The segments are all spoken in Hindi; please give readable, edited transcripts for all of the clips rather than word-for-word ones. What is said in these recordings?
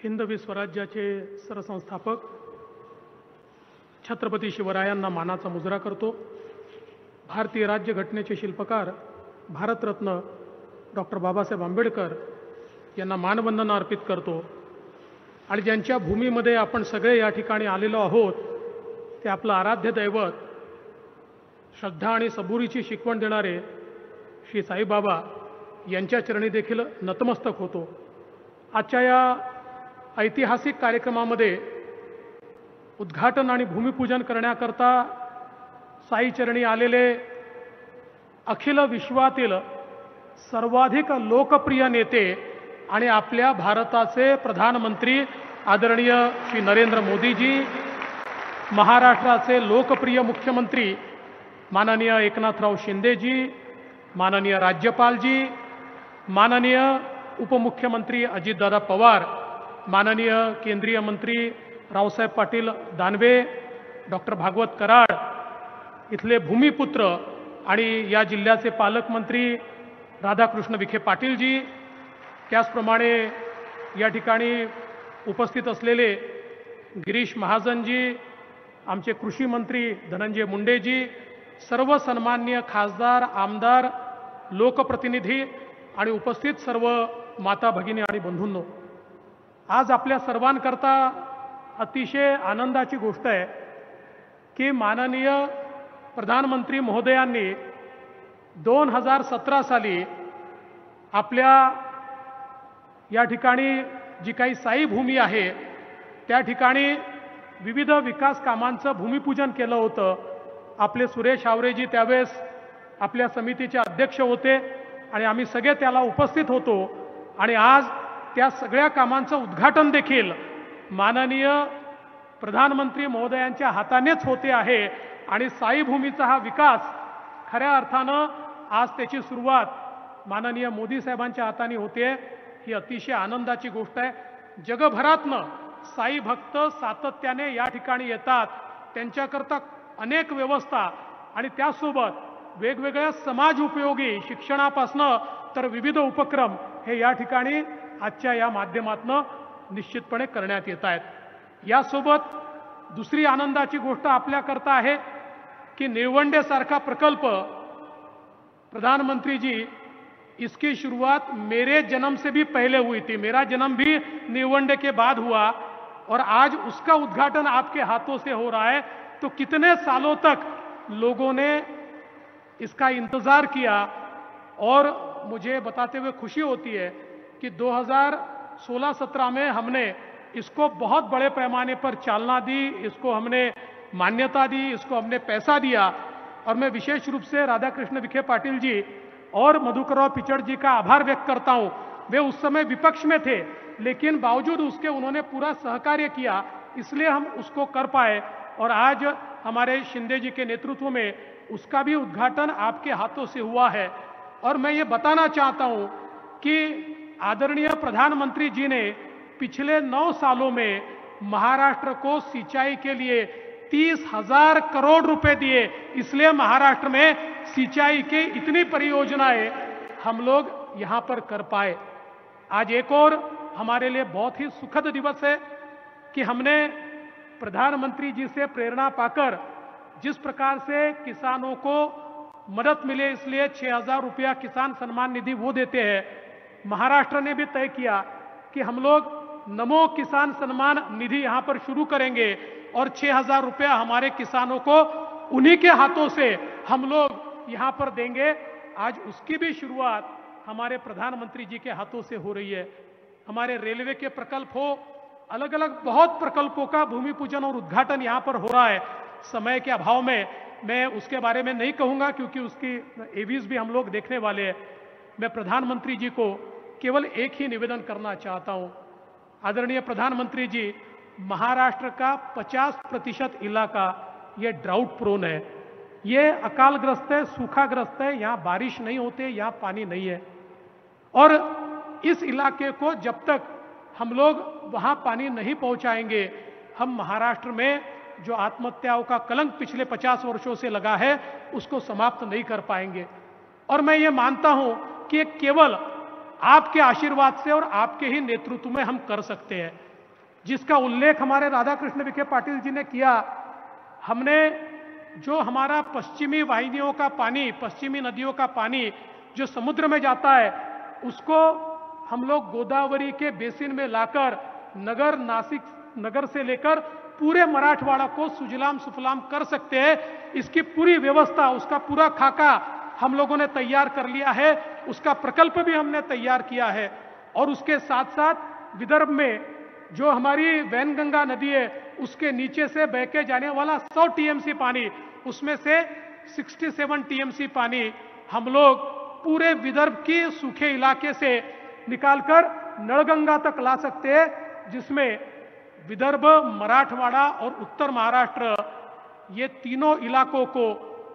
हिंदवी स्वराज्याचे सरसंस्थापक छत्रपती शिवरायांना मानाचा मुजरा करतो। भारतीय राज्यघटनेचे शिल्पकार भारतरत्न डॉक्टर बाबासाहेब आंबेडकर यांना मानवंदना अर्पित करतो आणि ज्यांच्या भूमीमध्ये आपण सगळे या ठिकाणी आलेलो आहोत ते आपलं आराध्य दैवत, श्रद्धा आणि सबुरीची शिकवण देणारे श्री साईबाबा यांच्या चरणी देखील नतमस्तक होतो। आजच्या या ऐतिहासिक कार्यक्रमामध्ये उद्घाटन आणि भूमिपूजन करण्याकरता साईचरणी आलेले अखिल विश्वातील सर्वाधिक लोकप्रिय नेते आणि आपल्या भारताचे प्रधानमंत्री आदरणीय श्री नरेंद्र मोदीजी, महाराष्ट्राचे लोकप्रिय मुख्यमंत्री माननीय एकनाथराव शिंदेजी, माननीय राज्यपालजी, माननीय उपमुख्यमंत्री अजितदादा पवार, माननीय केंद्रीय मंत्री रावसाहेब पाटील दानवे, डॉक्टर भागवत कराड, इथले भूमिपुत्र आणि या जिल्ह्याचे पालकमंत्री राधाकृष्ण विखे पाटीलजी, त्याचप्रमाणे या ठिकाणी उपस्थित असलेले गिरीश महाजनजी, आमचे कृषी मंत्री धनंजय मुंडेजी, सर्व सन्माननीय खासदार, आमदार, लोकप्रतिनिधी आणि उपस्थित सर्व माता भगिनी आणि बंधूंनो, आज आपल्या सर्वांकरता अतिशय आनंदाची गोष्ट आहे की माननीय प्रधानमंत्री महोदयांनी 2017 साली आपल्या या ठिकाणी जी काही साई भूमी आहे त्या ठिकाणी विविध विकास कामांचं भूमिपूजन केलं होतं। आपले सुरेश हावरेजी त्यावेळेस आपल्या समितीचे अध्यक्ष होते आणि आम्ही सगळे त्याला उपस्थित होतो आणि आज त्या सगळ्या कामांचं उद्घाटन देखील माननीय प्रधानमंत्री महोदयांच्या हातानेच होते आहे आणि साई भूमीचा हा विकास खऱ्या अर्थानं आज त्याची सुरुवात माननीय मोदी साहेबांच्या हाताने होते। ही अतिशय आनंदाची गोष्ट आहे। जगभरातनं साई भक्त सातत्याने या ठिकाणी येतात, त्यांच्याकरता अनेक व्यवस्था आणि त्यासोबत वेगवेगळ्या समाज उपयोगी शिक्षणापासनं तर विविध उपक्रम हे या ठिकाणी आजच्या या माध्यमातून निश्चितपणे करण्यात येत आहेत। यासोबत दुसरी आनंदाची गोष्ट आपल्याकरता आहे की निळवंडेसारखा प्रकल्प प्रधानमंत्री जी इसकी शुरुआत मेरे जन्म से भी पहले हुई थी। मेरा जन्म भी निळवंडे के बाद हुआ और आज उसका उद्घाटन आपके हाथों से हो रहा है। तो कितने सालों तक लोगों ने इसका इंतजार किया और मुझे बताते हुए खुशी होती है कि 2016-17 में हमने इसको बहुत बड़े पैमाने पर चालना दी, इसको हमने मान्यता दी, इसको हमने पैसा दिया। और मैं विशेष रूप से राधाकृष्ण विखे पाटिल जी और मधुकरराव पिचड़ जी का आभार व्यक्त करता हूं। वे उस समय विपक्ष में थे लेकिन बावजूद उसके उन्होंने पूरा सहकार्य किया, इसलिए हम उसको कर पाए और आज हमारे शिंदे जी के नेतृत्व में उसका भी उद्घाटन आपके हाथों से हुआ है। और मैं ये बताना चाहता हूं कि आदरणीय प्रधानमंत्री जी ने पिछले 9 सालों में महाराष्ट्र को सिंचाई के लिए 30,000 करोड़ रुपए दिए, इसलिए महाराष्ट्र में सिंचाई की इतनी परियोजनाएं हम लोग यहां पर कर पाए। आज एक और हमारे लिए बहुत ही सुखद दिवस है कि हमने प्रधानमंत्री जी से प्रेरणा पाकर जिस प्रकार से किसानों को मदद मिले इसलिए 6,000 रुपया किसान सम्मान निधि वो देते हैं, महाराष्ट्र ने भी तय किया कि हम लोग नमो किसान सम्मान निधि यहां पर शुरू करेंगे और 6,000 रुपया हमारे किसानों को उन्हीं के हाथों से हम लोग यहां पर देंगे। आज उसकी भी शुरुआत हमारे प्रधानमंत्री जी के हाथों से हो रही है। हमारे रेलवे के प्रकल्प हो, अलग अलग बहुत प्रकल्पों का भूमि पूजन और उद्घाटन यहां पर हो रहा है। समय के अभाव में मैं उसके बारे में नहीं कहूंगा क्योंकि उसकी एवीज भी हम लोग देखने वाले हैं। मैं प्रधानमंत्री जी को केवल एक ही निवेदन करना चाहता हूं। आदरणीय प्रधानमंत्री जी, महाराष्ट्र का 50% इलाका ये ड्राउट प्रोन है, ये अकालग्रस्त है, सूखाग्रस्त है, यहाँ बारिश नहीं होते, यहाँ पानी नहीं है। और इस इलाके को जब तक हम लोग वहाँ पानी नहीं पहुँचाएंगे, हम महाराष्ट्र में जो आत्महत्याओं का कलंक पिछले 50 वर्षों से लगा है उसको समाप्त नहीं कर पाएंगे। और मैं ये मानता हूं कि केवल आपके आशीर्वाद से और आपके ही नेतृत्व में हम कर सकते हैं। जिसका उल्लेख हमारे राधाकृष्ण विखे पाटिल जी ने किया। हमने जो हमारा पश्चिमी वाहिनियों का पानी, पश्चिमी नदियों का पानी जो समुद्र में जाता है, उसको हम लोग गोदावरी के बेसिन में लाकर नगर, नासिक नगर से लेकर पूरे मराठवाड़ा को सुजलाम सुफलाम कर सकते हैं। इसकी पूरी व्यवस्था, उसका पूरा खाका हम लोगों ने तैयार कर लिया है, उसका प्रकल्प भी हमने तैयार किया है। और उसके साथ साथ विदर्भ में जो हमारी वैनगंगा नदी है, उसके नीचे से बह के जाने वाला 100 टीएमसी पानी, उसमें से 67 टीएमसी पानी हम लोग पूरे विदर्भ की सूखे इलाके से निकालकर नलगंगा तक ला सकते हैं, जिसमें विदर्भ, मराठवाड़ा और उत्तर महाराष्ट्र, ये तीनों इलाकों को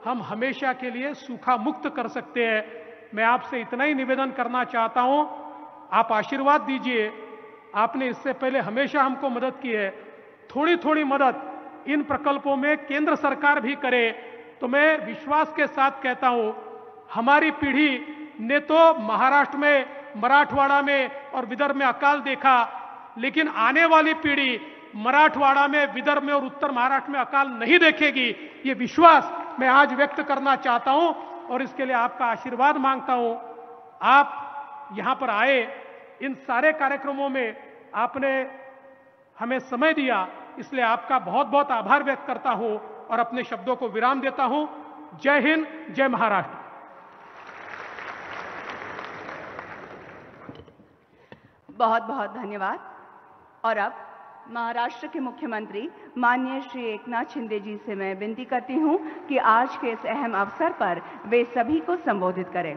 हम हमेशा के लिए सूखा मुक्त कर सकते हैं। मैं आपसे इतना ही निवेदन करना चाहता हूं, आप आशीर्वाद दीजिए। आपने इससे पहले हमेशा हमको मदद की है, थोड़ी थोड़ी मदद इन प्रकल्पों में केंद्र सरकार भी करे तो मैं विश्वास के साथ कहता हूं, हमारी पीढ़ी ने तो महाराष्ट्र में, मराठवाड़ा में और विदर्भ में अकाल देखा, लेकिन आने वाली पीढ़ी मराठवाड़ा में, विदर्भ में और उत्तर महाराष्ट्र में अकाल नहीं देखेगी। ये विश्वास मैं आज व्यक्त करना चाहता हूं और इसके लिए आपका आशीर्वाद मांगता हूं। आप यहां पर आए, इन सारे कार्यक्रमों में आपने हमें समय दिया, इसलिए आपका बहुत बहुत आभार व्यक्त करता हूं और अपने शब्दों को विराम देता हूं। जय हिंद, जय महाराष्ट्र। बहुत बहुत धन्यवाद। और अब महाराष्ट्र के मुख्यमंत्री माननीय श्री एकनाथ शिंदे जी से मैं विनती करती हूं कि आज के इस अहम अवसर पर वे सभी को संबोधित करें।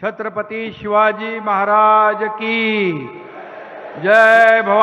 छत्रपति शिवाजी महाराज की जय। भवानी।